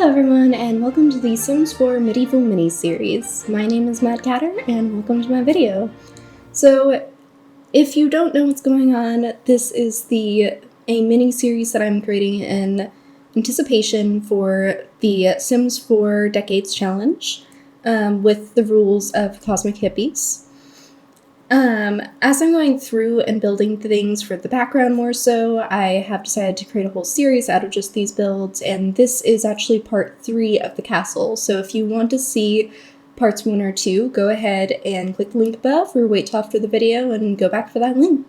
Hello everyone, and welcome to the Sims 4 Medieval mini-series. My name is MadKatter, and welcome to my video. So, if you don't know what's going on, this is a mini-series that I'm creating in anticipation for the Sims 4 Decades Challenge, with the rules of Cosmic Hippies. As I'm going through and building things for the background more so, I have decided to create a whole series out of just these builds, and this is actually part 3 of the castle, so if you want to see parts 1 or 2, go ahead and click the link above, or wait till after the video and go back for that link.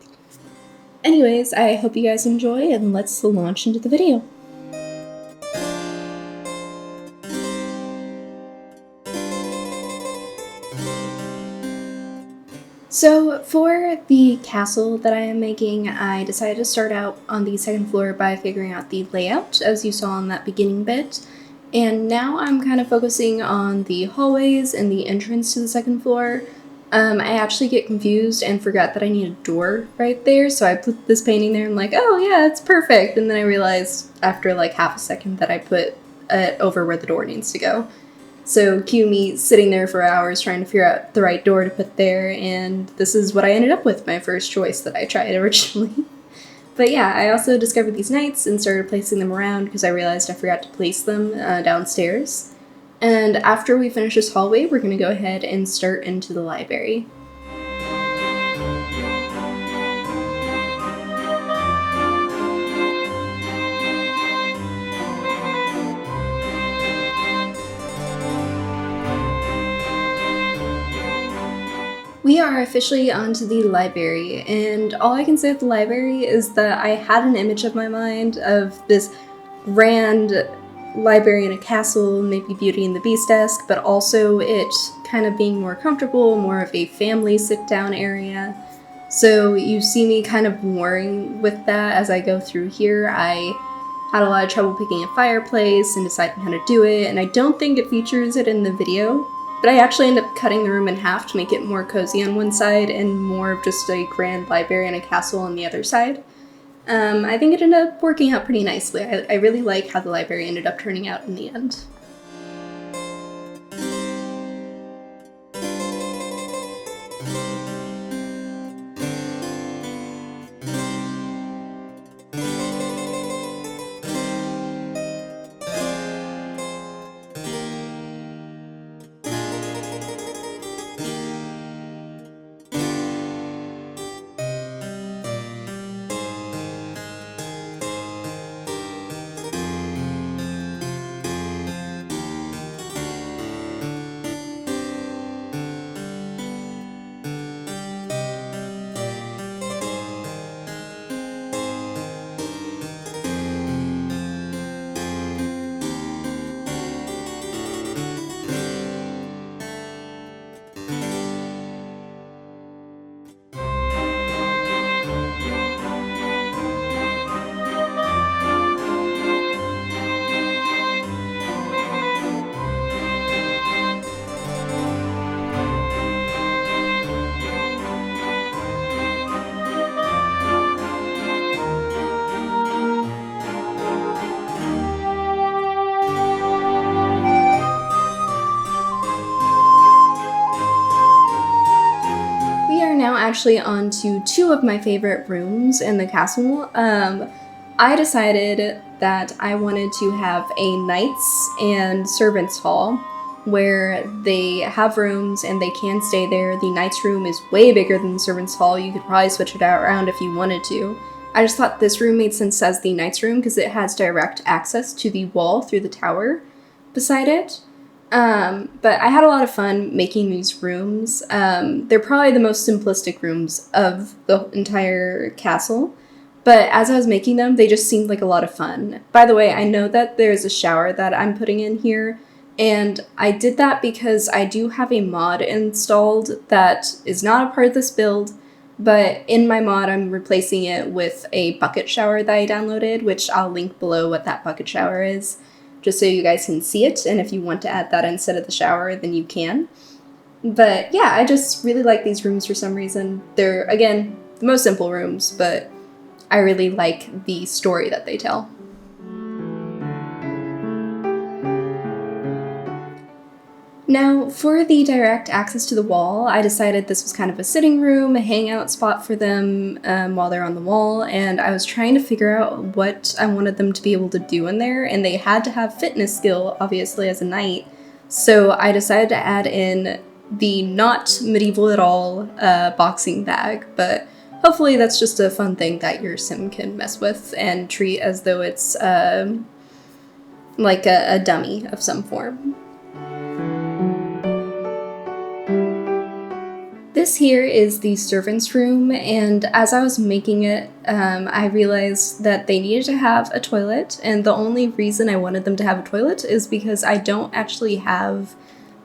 Anyways, I hope you guys enjoy, and let's launch into the video. So for the castle that I am making, I decided to start out on the second floor by figuring out the layout, as you saw in that beginning bit. And now I'm kind of focusing on the hallways and the entrance to the second floor. I actually get confused and forgot that I need a door right there, so I put this painting there and I'm like, oh yeah, it's perfect. And then I realized after like half a second that I put it over where the door needs to go. So cue me sitting there for hours trying to figure out the right door to put there, and this is what I ended up with, my first choice that I tried originally. But yeah, I also discovered these knights and started placing them around because I realized I forgot to place them downstairs. And after we finish this hallway, we're going to go ahead and start into the library. We are officially onto the library, and all I can say of the library is that I had an image of my mind of this grand library in a castle, maybe Beauty and the Beast-esque, but also it kind of being more comfortable, more of a family sit-down area. So you see me kind of warring with that as I go through here. I had a lot of trouble picking a fireplace and deciding how to do it, and I don't think it features it in the video. But I actually ended up cutting the room in half to make it more cozy on one side and more of just a grand library and a castle on the other side. I think it ended up working out pretty nicely. I really like how the library ended up turning out in the end. Actually on to 2 of my favorite rooms in the castle. I decided that I wanted to have a knights and servants hall where they have rooms and they can stay there. The knights room is way bigger than the servants hall. You could probably switch it out around if you wanted to. I just thought this room made sense as the knights room because it has direct access to the wall through the tower beside it. But I had a lot of fun making these rooms. They're probably the most simplistic rooms of the entire castle, but as I was making them, they just seemed like a lot of fun. By the way, I know that there's a shower that I'm putting in here, and I did that because I do have a mod installed that is not a part of this build, but in my mod, I'm replacing it with a bucket shower that I downloaded, which I'll link below what that bucket shower is, just so you guys can see it, and if you want to add that instead of the shower, then you can. But yeah, I just really like these rooms for some reason. They're, again, the most simple rooms, but I really like the story that they tell. Now, for the direct access to the wall, I decided this was kind of a sitting room, a hangout spot for them while they're on the wall, and I was trying to figure out what I wanted them to be able to do in there, and they had to have fitness skill, obviously, as a knight. So I decided to add in the not medieval at all boxing bag, but hopefully that's just a fun thing that your sim can mess with and treat as though it's like a dummy of some form. This here is the servants' room, and as I was making it, I realized that they needed to have a toilet, and the only reason I wanted them to have a toilet is because I don't actually have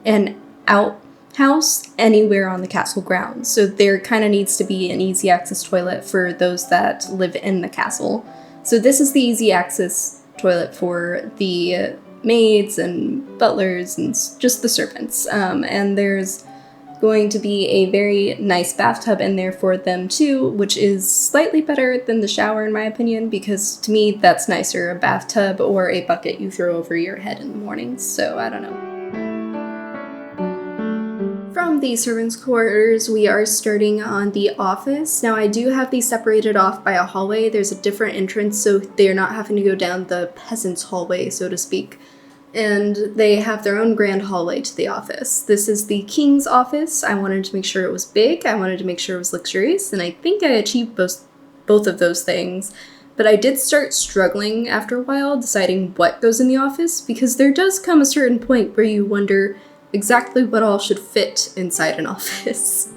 an outhouse anywhere on the castle grounds, so there kind of needs to be an easy access toilet for those that live in the castle. So this is the easy access toilet for the maids and butlers and just the servants, and there's going to be a very nice bathtub in there for them too, which is slightly better than the shower in my opinion, because to me that's nicer, a bathtub or a bucket you throw over your head in the mornings, so I don't know. From the servants' quarters, we are starting on the office. Now I do have these separated off by a hallway. There's a different entrance, so they're not having to go down the peasants' hallway, so to speak. And they have their own grand hallway to the office. This is the king's office. I wanted to make sure it was big, I wanted to make sure it was luxurious, and I think I achieved both of those things. But I did start struggling after a while deciding what goes in the office, because there does come a certain point where you wonder exactly what all should fit inside an office.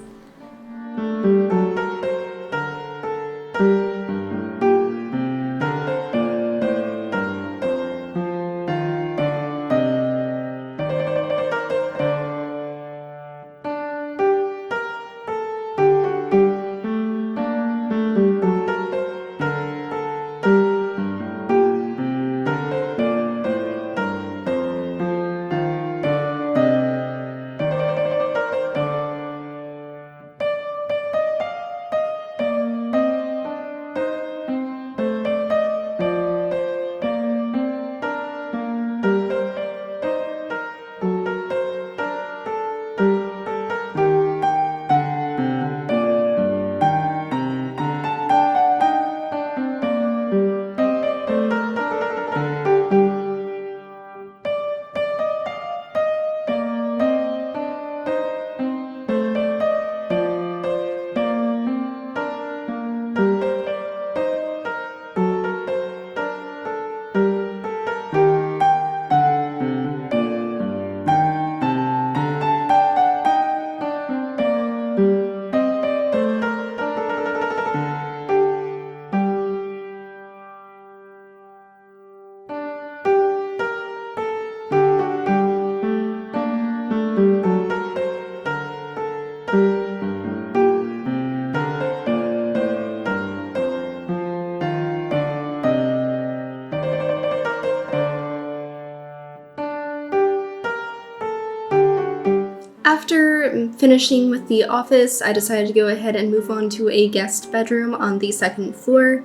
After finishing with the office, I decided to go ahead and move on to a guest bedroom on the second floor.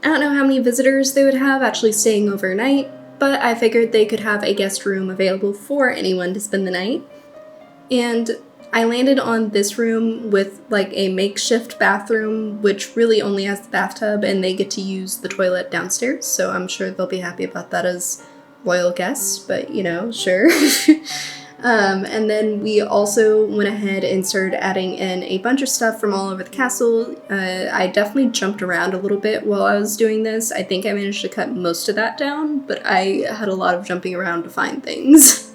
I don't know how many visitors they would have actually staying overnight, but I figured they could have a guest room available for anyone to spend the night. And I landed on this room with like a makeshift bathroom, which really only has the bathtub, and they get to use the toilet downstairs, so I'm sure they'll be happy about that as royal guests, but you know, sure. And then we also went ahead and started adding in a bunch of stuff from all over the castle. I definitely jumped around a little bit while I was doing this. I think I managed to cut most of that down, but I had a lot of jumping around to find things.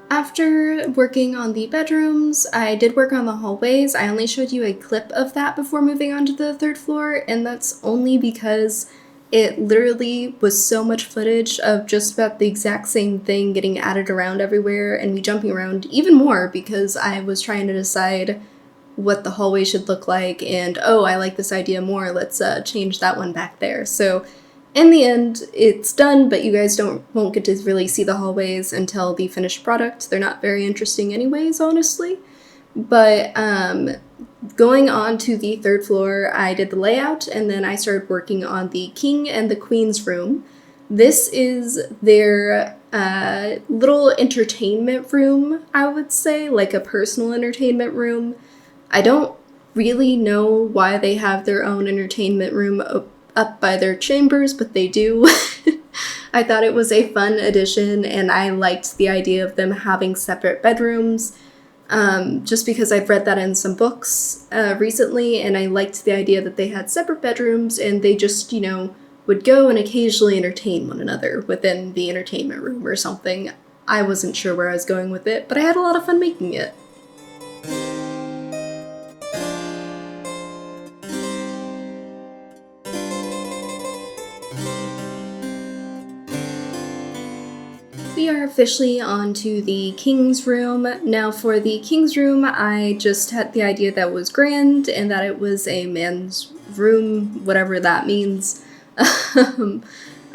After working on the bedrooms, I did work on the hallways. I only showed you a clip of that before moving on to the third floor, and that's only because it literally was so much footage of just about the exact same thing getting added around everywhere and me jumping around even more because I was trying to decide what the hallway should look like and, oh, I like this idea more, let's change that one back there. So In the end, it's done, but you guys won't get to really see the hallways until the finished product. They're not very interesting anyways, honestly. But going on to the 3rd floor, I did the layout, and then I started working on the king and the queen's room. This is their little entertainment room, I would say, like a personal entertainment room. I don't really know why they have their own entertainment room up by their chambers, but they do. I thought it was a fun addition, and I liked the idea of them having separate bedrooms, just because I've read that in some books recently, and I liked the idea that they had separate bedrooms, and they just, would go and occasionally entertain one another within the entertainment room or something. I wasn't sure where I was going with it, but I had a lot of fun making it. We are officially on to the king's room. Now for the king's room, I just had the idea that it was grand and that it was a man's room, whatever that means.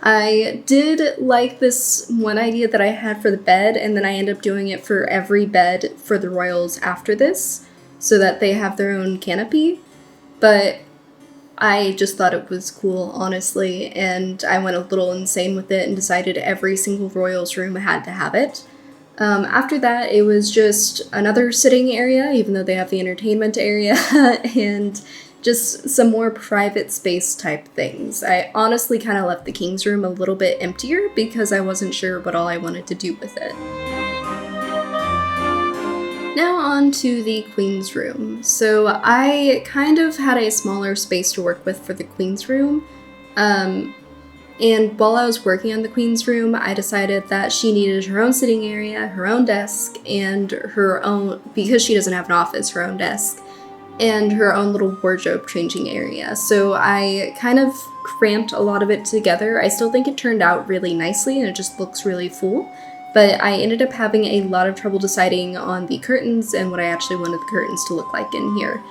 I did like this one idea that I had for the bed, and then I ended up doing it for every bed for the royals after this, so that they have their own canopy. But I just thought it was cool, honestly, and I went a little insane with it and decided every single royal's room had to have it. After that, it was just another sitting area, even though they have the entertainment area, and just some more private space type things. I honestly kind of left the king's room a little bit emptier because I wasn't sure what all I wanted to do with it. Now on to the queen's room. So I kind of had a smaller space to work with for the queen's room. And while I was working on the queen's room, I decided that she needed her own sitting area, her own desk, and her own, because she doesn't have an office, her own desk, and her own little wardrobe changing area. So I kind of cramped a lot of it together. I still think it turned out really nicely and it just looks really full, but I ended up having a lot of trouble deciding on the curtains and what I actually wanted the curtains to look like in here.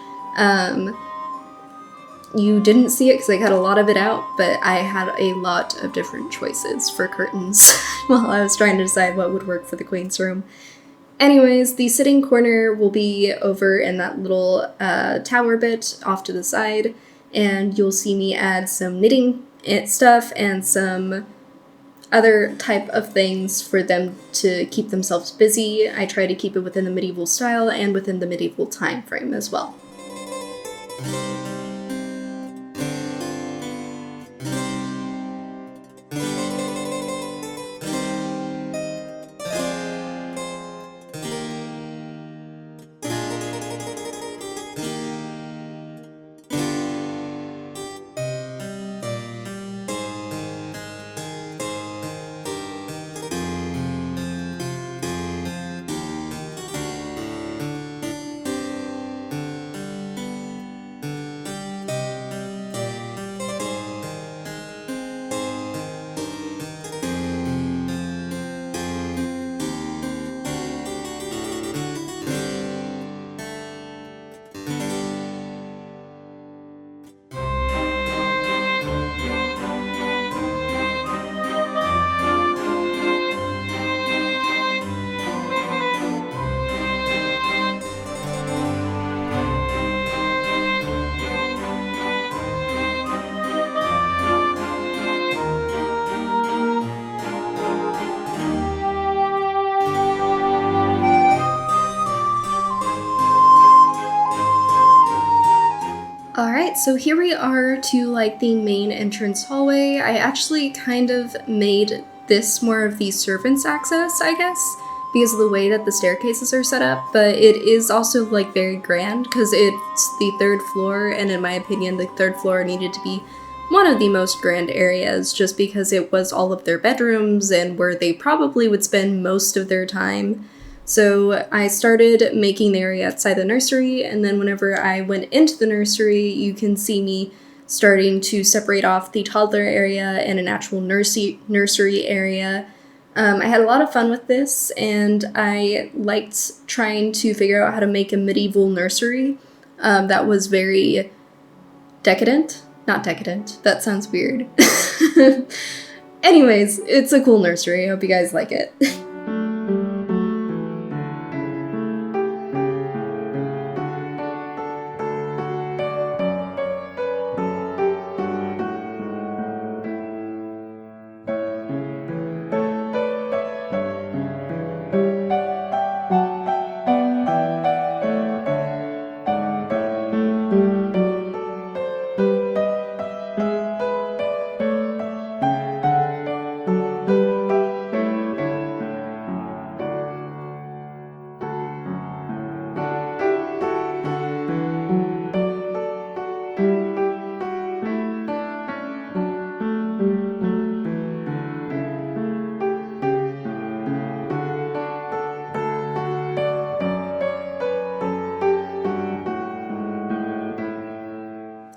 You didn't see it because I cut a lot of it out, but I had a lot of different choices for curtains while I was trying to decide what would work for the queen's room. Anyways, the sitting corner will be over in that little tower bit off to the side, and you'll see me add some knitting stuff and some other type of things for them to keep themselves busy. I try to keep it within the medieval style and within the medieval time frame as well. Alright, so here we are to like the main entrance hallway. I actually kind of made this more of the servants' access, I guess, because of the way that the staircases are set up, but it is also like very grand because it's the 3rd floor, and in my opinion the 3rd floor needed to be one of the most grand areas just because it was all of their bedrooms and where they probably would spend most of their time. So I started making the area outside the nursery, and then whenever I went into the nursery, you can see me starting to separate off the toddler area and an actual nursery area. I had a lot of fun with this, and I liked trying to figure out how to make a medieval nursery that was very decadent. Not decadent. That sounds weird. Anyways, it's a cool nursery. I hope you guys like it.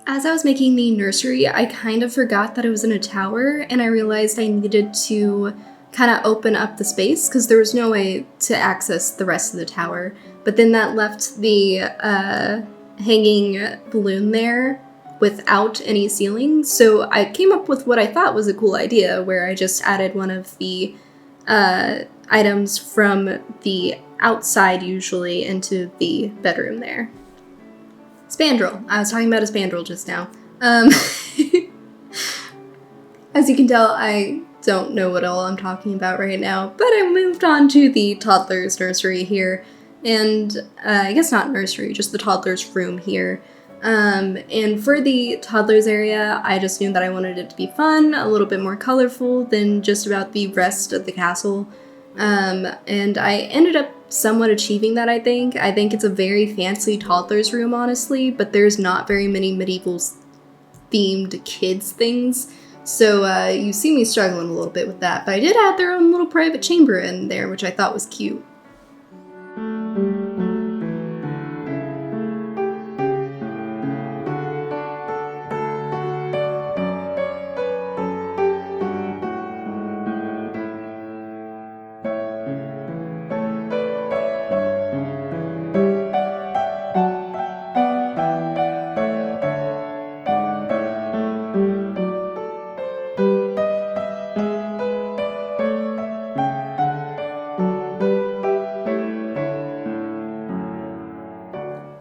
As I was making the nursery, I kind of forgot that it was in a tower, and I realized I needed to kind of open up the space because there was no way to access the rest of the tower. But then that left the hanging balloon there without any ceiling. So I came up with what I thought was a cool idea, where I just added one of the items from the outside, usually, into the bedroom there. Spandrel. I was talking about a spandrel just now. As you can tell, I don't know what all I'm talking about right now, but I moved on to the toddler's nursery here, and I guess not nursery, just the toddler's room here. And for the toddler's area, I just knew that I wanted it to be fun, a little bit more colorful than just about the rest of the castle. And I ended up somewhat achieving that, I think. I think it's a very fancy toddler's room, honestly, but there's not very many medieval themed kids things. So you see me struggling a little bit with that, but I did add their own little private chamber in there, which I thought was cute.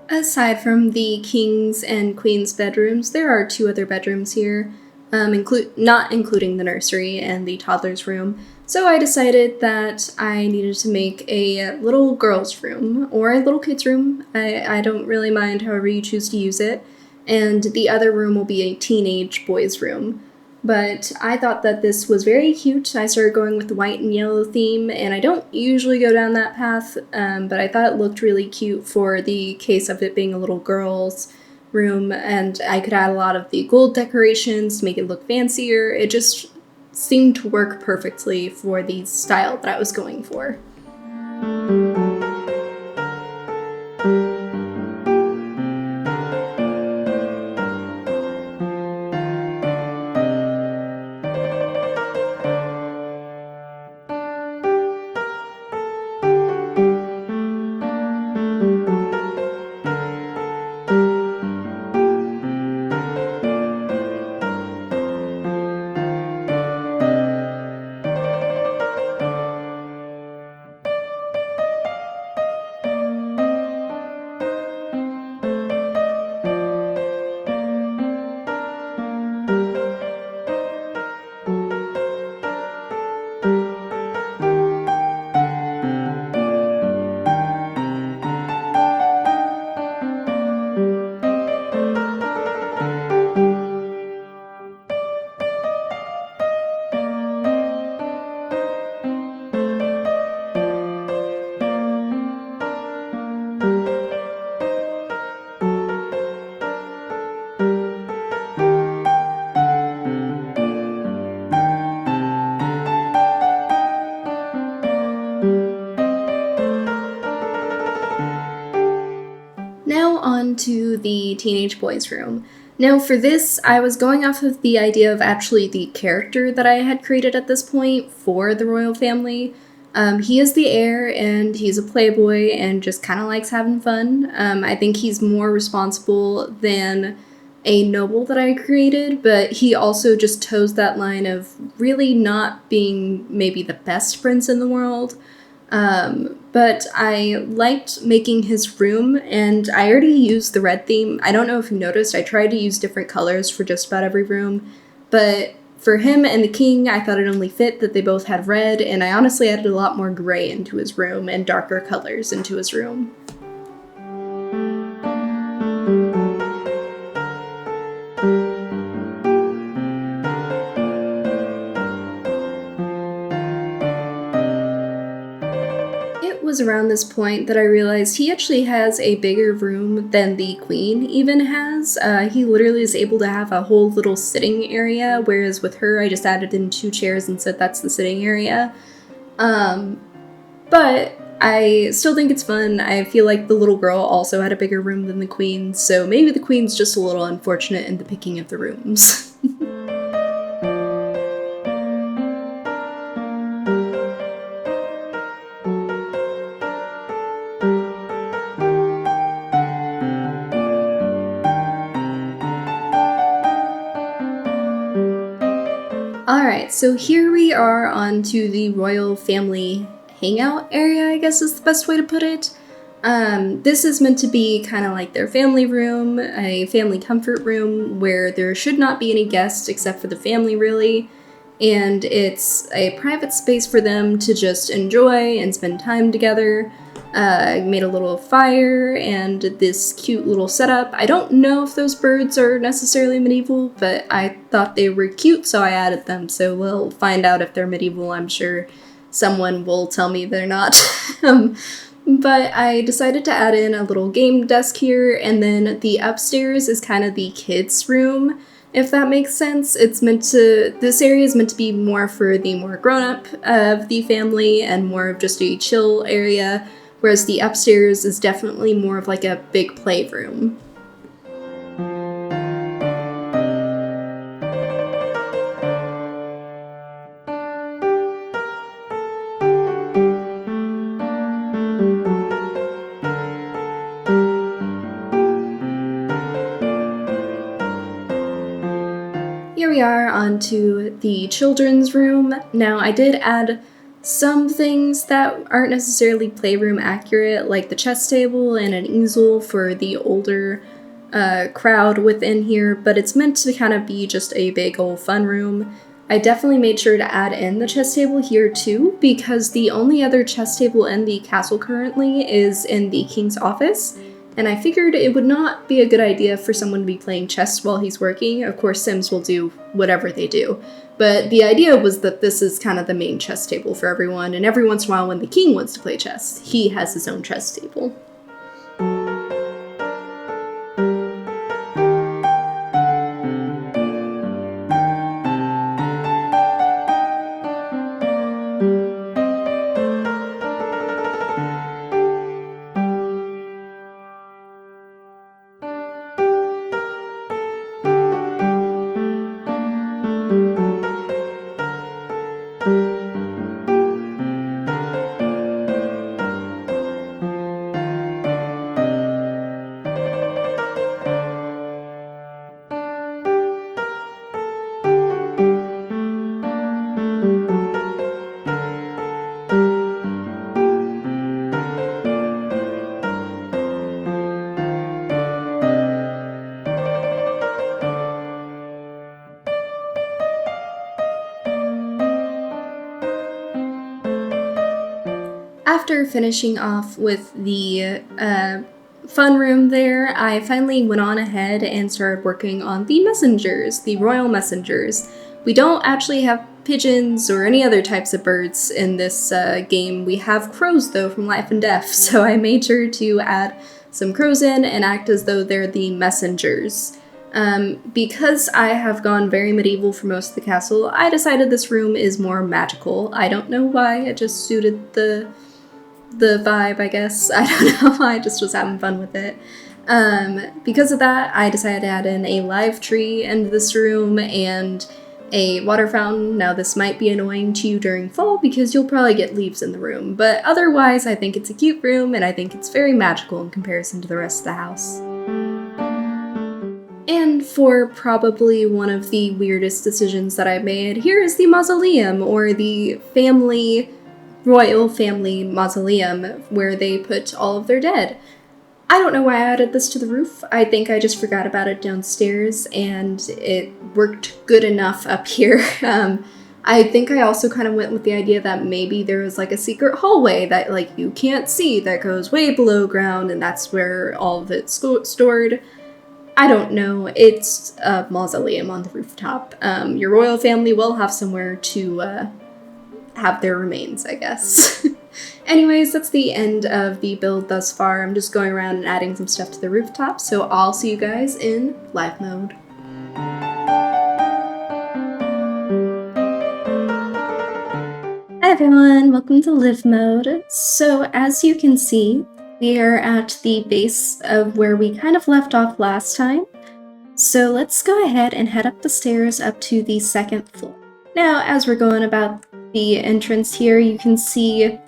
Aside from the king's and queen's bedrooms, there are 2 other bedrooms here, not including the nursery and the toddler's room. So I decided that I needed to make a little girl's room, or a little kid's room. I don't really mind however you choose to use it. And the other room will be a teenage boy's room. But I thought that this was very cute. I started going with the white and yellow theme, and I don't usually go down that path, but I thought it looked really cute for the case of it being a little girl's room, and I could add a lot of the gold decorations to make it look fancier. It just seemed to work perfectly for the style that I was going for. Now on to the teenage boys' room. Now for this, I was going off of the idea of actually the character that I had created at this point for the royal family. He is the heir, and he's a playboy and just kind of likes having fun. I think he's more responsible than a noble that I created, but he also just toes that line of really not being maybe the best prince in the world. But I liked making his room, and I already used the red theme. I don't know if you noticed, I tried to use different colors for just about every room, but for him and the king, I thought it only fit that they both had red, and I honestly added a lot more gray into his room and darker colors into his room. It was around this point that I realized he actually has a bigger room than the queen even has. He literally is able to have a whole little sitting area, whereas with her I just added in 2 chairs and said that's the sitting area. But I still think it's fun. I feel like the little girl also had a bigger room than the queen, so maybe the queen's just a little unfortunate in the picking of the rooms. Alright, so here we are on to the royal family hangout area, I guess is the best way to put it. This is meant to be kind of like their family room, a family comfort room where there should not be any guests except for the family, really. And it's a private space for them to just enjoy and spend time together. I made a little fire and this cute little setup. I don't know if those birds are necessarily medieval, but I thought they were cute, so I added them. So we'll find out if they're medieval. I'm sure someone will tell me they're not. But I decided to add in a little game desk here, and then the upstairs is kind of the kids' room, if that makes sense. This area is meant to be more for the more grown-up of the family and more of just a chill area, whereas the upstairs is definitely more of like a big playroom. Here we are onto the children's room. Now I did add some things that aren't necessarily playroom accurate, like the chess table and an easel for the older crowd within here, but it's meant to kind of be just a big old fun room. I definitely made sure to add in the chess table here too, because the only other chess table in the castle currently is in the king's office, and I figured it would not be a good idea for someone to be playing chess while he's working. Of course, Sims will do whatever they do. But the idea was that this is kind of the main chess table for everyone, and every once in a while when the king wants to play chess, he has his own chess table. After finishing off with the fun room there, I finally went on ahead and started working on the messengers, the royal messengers. We don't actually have pigeons or any other types of birds in this game. We have crows, though, from Life and Death, so I made sure to add some crows in and act as though they're the messengers. Because I have gone very medieval for most of the castle, I decided this room is more magical. I don't know why, it just suited the vibe, I guess. I don't know, I just was having fun with it. Because of that, I decided to add in a live tree into this room and a water fountain. Now this might be annoying to you during fall because you'll probably get leaves in the room, but otherwise I think it's a cute room and I think it's very magical in comparison to the rest of the house. And for probably one of the weirdest decisions that I made, here is the mausoleum, or the royal family mausoleum, where they put all of their dead. I don't know why I added this to the roof. I think I just forgot about it downstairs, and it worked good enough up here. I think I also kind of went with the idea that maybe there was like a secret hallway that like you can't see that goes way below ground, and that's where all of it's stored. I don't know. It's a mausoleum on the rooftop. Your royal family will have somewhere to have their remains, I guess. Anyways, that's the end of the build thus far. I'm just going around and adding some stuff to the rooftop, so I'll see you guys in live mode. Hi everyone, welcome to live mode. So as you can see, we are at the base of where we kind of left off last time. So let's go ahead and head up the stairs up to the second floor. Now, as we're going about the entrance here, you can see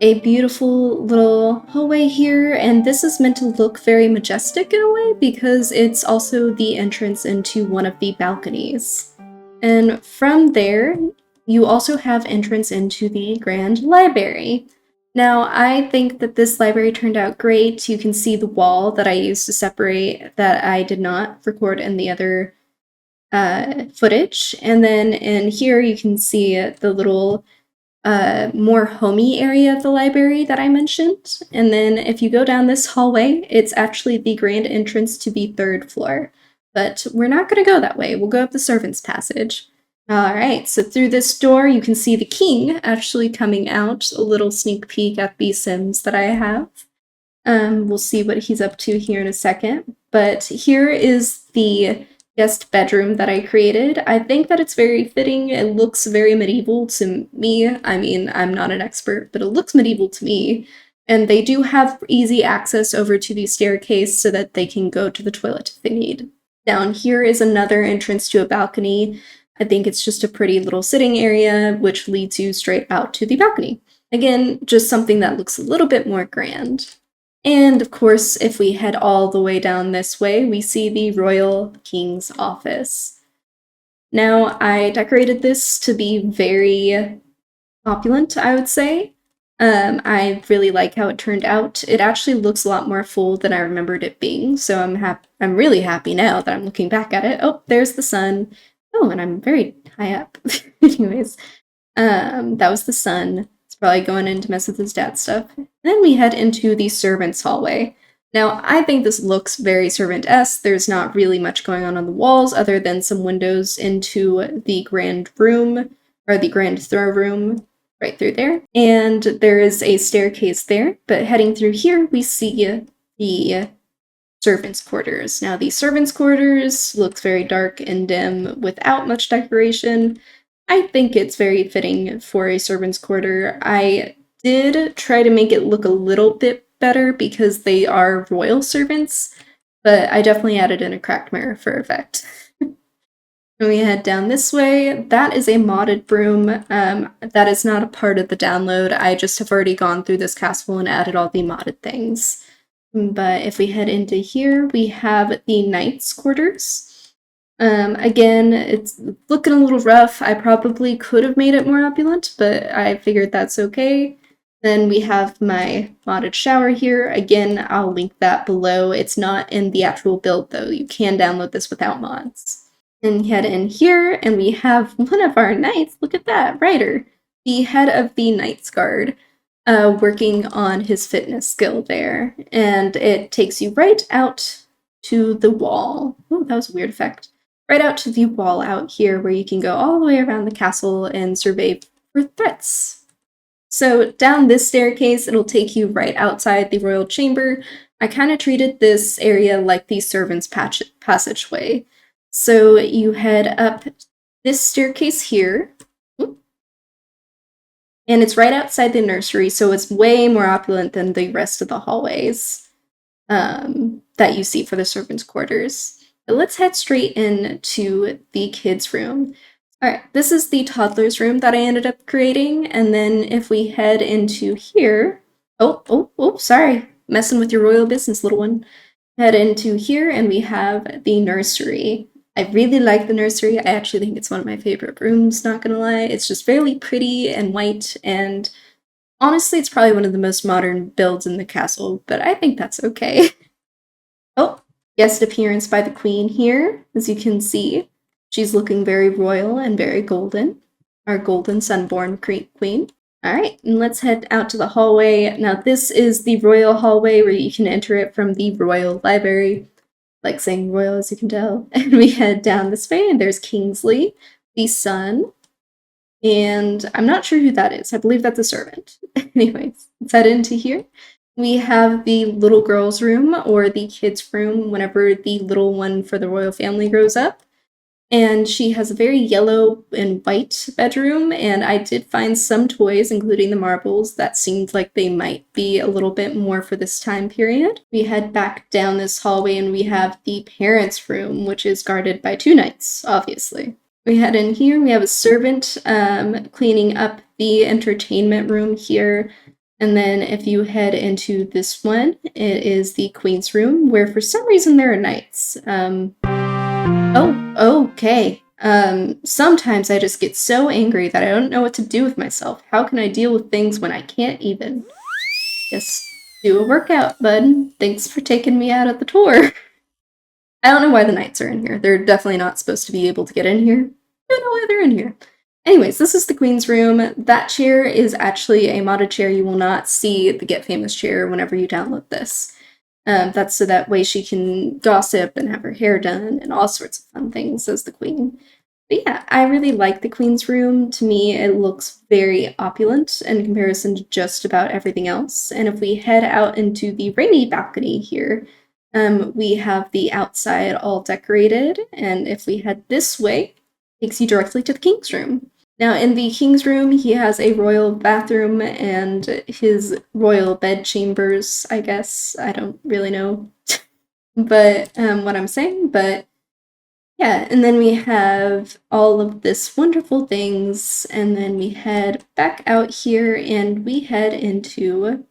a beautiful little hallway here, and this is meant to look very majestic in a way because it's also the entrance into one of the balconies. And from there, you also have entrance into the Grand Library. Now, I think that this library turned out great. You can see the wall that I used to separate that I did not record in the other footage. And then in here, you can see the little more homey area of the library that I mentioned. And then if you go down this hallway, it's actually the grand entrance to the third floor. But we're not going to go that way. We'll go up the servants' passage. Alright, so through this door you can see the king actually coming out, a little sneak peek at the Sims that I have. We'll see what he's up to here in a second, but here is the guest bedroom that I created. I think that it's very fitting. It looks very medieval to me. I mean, I'm not an expert, but it looks medieval to me. And they do have easy access over to the staircase so that they can go to the toilet if they need. Down here is another entrance to a balcony. I think it's just a pretty little sitting area, which leads you straight out to the balcony. Again, just something that looks a little bit more grand. And of course, if we head all the way down this way, we see the Royal King's office. Now, I decorated this to be very opulent, I would say. I really like how it turned out. It actually looks a lot more full than I remembered it being, so I'm really happy now that I'm looking back at it. Oh, there's the sun. Oh, and I'm very high up. Anyways, that was the sun. It's probably going in to mess with his dad's stuff. Then we head into the servants' hallway. Now, I think this looks very servant-esque. There's not really much going on the walls other than some windows into the grand room, or the grand throne room, right through there. And there is a staircase there, but heading through here, we see the servants' quarters. Now, the servants' quarters looks very dark and dim without much decoration. I think it's very fitting for a servants' quarter. I did try to make it look a little bit better because they are royal servants, but I definitely added in a cracked mirror for effect. When we head down this way, that is a modded broom. That is not a part of the download. I just have already gone through this castle and added all the modded things. But if we head into here, we have the knight's quarters. Again, it's looking a little rough. I probably could have made it more opulent, but I figured that's okay. Then we have my modded shower here. Again, I'll link that below. It's not in the actual build, though. You can download this without mods. And head in here, and we have one of our knights. Look at that, Ryder, the head of the Knight's Guard. Working on his fitness skill there, and it takes you right out to the wall. Oh, that was a weird effect. Right out to the wall out here where you can go all the way around the castle and survey for threats. So down this staircase, it'll take you right outside the royal chamber. I kind of treated this area like the servants' passageway. So you head up this staircase here, and it's right outside the nursery, so it's way more opulent than the rest of the hallways that you see for the servants' quarters. But let's head straight into the kids' room. Alright, this is the toddler's room that I ended up creating, and then if we head into here... Oh, sorry. Messing with your royal business, little one. Head into here and we have the nursery. I really like the nursery. I actually think it's one of my favorite rooms, not gonna lie. It's just fairly pretty and white, and honestly, it's probably one of the most modern builds in the castle, but I think that's okay. Oh, guest appearance by the queen here, as you can see. She's looking very royal and very golden. Our golden Sunborne queen. Alright, and let's head out to the hallway. Now this is the royal hallway where you can enter it from the royal library. Like saying royal, as you can tell. And we head down this way, and there's Kingsley, the son. And I'm not sure who that is. I believe that's a servant. Anyways, let's head into here. We have the little girl's room, or the kid's room, whenever the little one for the royal family grows up. And she has a very yellow and white bedroom, and I did find some toys, including the marbles, that seemed like they might be a little bit more for this time period. We head back down this hallway and we have the parents' room, which is guarded by 2 knights, obviously. We head in here, we have a servant cleaning up the entertainment room here. And then if you head into this one, it is the queen's room, where for some reason there are knights. Oh, okay. Sometimes I just get so angry that I don't know what to do with myself. How can I deal with things when I can't even just do a workout, bud? Thanks for taking me out of the tour. I don't know why the knights are in here. They're definitely not supposed to be able to get in here. I don't know why they're in here. Anyways, this is the queen's room. That chair is actually a modded chair. You will not see the Get Famous chair whenever you download this. That's so that way she can gossip and have her hair done and all sorts of fun things as the queen. But yeah, I really like the queen's room. To me, it looks very opulent in comparison to just about everything else. And if we head out into the rainy balcony here, we have the outside all decorated. And if we head this way, it takes you directly to the king's room. Now, in the king's room, he has a royal bathroom and his royal bed chambers, I guess. I don't really know but what I'm saying, but yeah, and then we have all of this wonderful things, and then we head back out here and we head into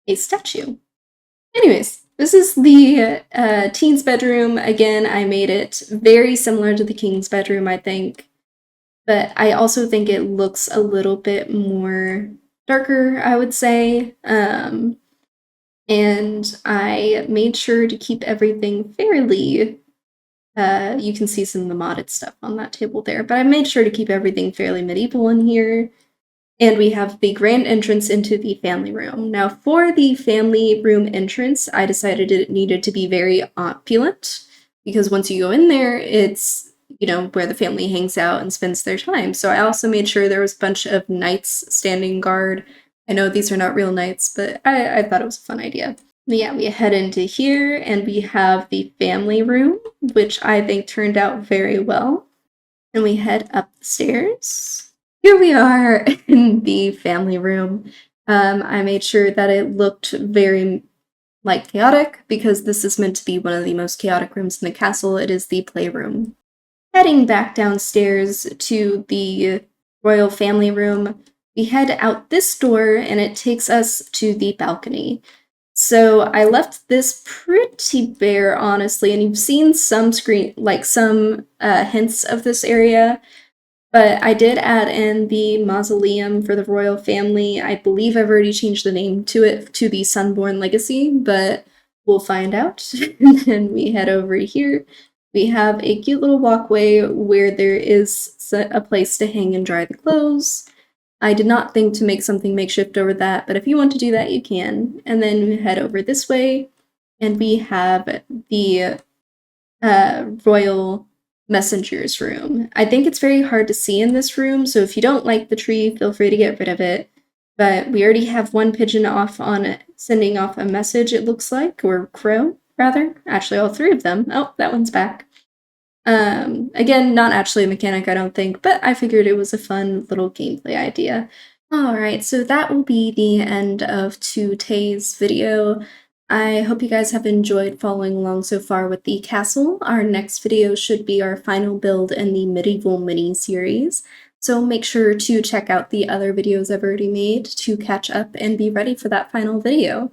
a statue. Anyways, this is the teen's bedroom. Again, I made it very similar to the king's bedroom, I think. But I also think it looks a little bit more darker, I would say. And I made sure to keep everything fairly. You can see some of the modded stuff on that table there, but I made sure to keep everything fairly medieval in here. And we have the grand entrance into the family room. Now, for the family room entrance, I decided it needed to be very opulent, because once you go in there, it's, you know, where the family hangs out and spends their time. So I also made sure there was a bunch of knights standing guard. I know these are not real knights, but I thought it was a fun idea. But yeah, we head into here and we have the family room, which I think turned out very well. And we head up the stairs. Here we are in the family room. I made sure that it looked very chaotic, because this is meant to be one of the most chaotic rooms in the castle. It is the playroom. Heading back downstairs to the royal family room, we head out this door and it takes us to the balcony. So I left this pretty bare, honestly, and you've seen some hints of this area. But I did add in the mausoleum for the royal family. I believe I've already changed the name to it to the Sunborne Legacy, but we'll find out. And then we head over here. We have a cute little walkway where there is a place to hang and dry the clothes. I did not think to make something makeshift over that, but if you want to do that, you can. And then we head over this way, and we have the royal messenger's room. I think it's very hard to see in this room, so if you don't like the tree, feel free to get rid of it. But we already have one pigeon off on it, sending off a message, it looks like, or crow, rather. Actually, all 3 of them. Oh, that one's back. Again, not actually a mechanic, I don't think, but I figured it was a fun little gameplay idea. Alright, so that will be the end of today's video. I hope you guys have enjoyed following along so far with the castle. Our next video should be our final build in the medieval mini-series, so make sure to check out the other videos I've already made to catch up and be ready for that final video.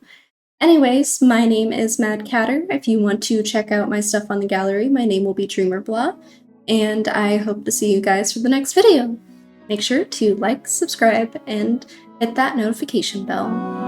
Anyways, my name is MadKatter. If you want to check out my stuff on the gallery, my name will be DreamerBlah, and I hope to see you guys for the next video. Make sure to like, subscribe, and hit that notification bell.